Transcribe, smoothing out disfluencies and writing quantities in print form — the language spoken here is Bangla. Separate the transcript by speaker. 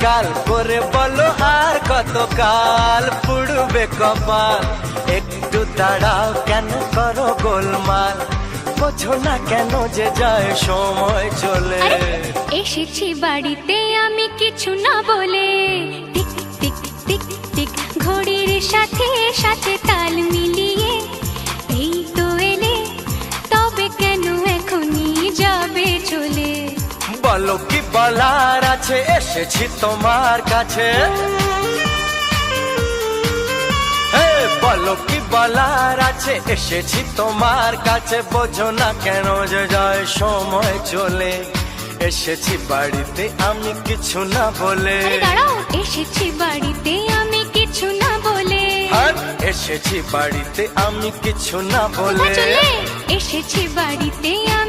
Speaker 1: কাল করে বলো আর কত কাল পুড়বে কপাল। একটু দাঁড়াও কেন করো গোলমাল, বোঝো না কেন যে যায় সময় চলে।
Speaker 2: এসেছি বাড়িতে আমি কিছু না বলে, টিক টিক টিক টিক ঘড়ির সাথে সাথে তাল মিলিয়ে। এই তো এলে, তবে কেন এখনই যাবে চলে?
Speaker 1: বলো কি বলার আছে, এসেছি তোমার কাছে। বলো কি বলার আছে, এসেছি তোমার কাছে। বোঝো না কেন যে যায় সময় চলে। এসেছি বাড়িতে আমি কিছু না বলে।
Speaker 2: দাঁড়াও, এসেছি বাড়িতে আমি কিছু না বলে।
Speaker 1: এসেছি বাড়িতে আমি কিছু না বলে।
Speaker 2: এসেছি বাড়িতে আমি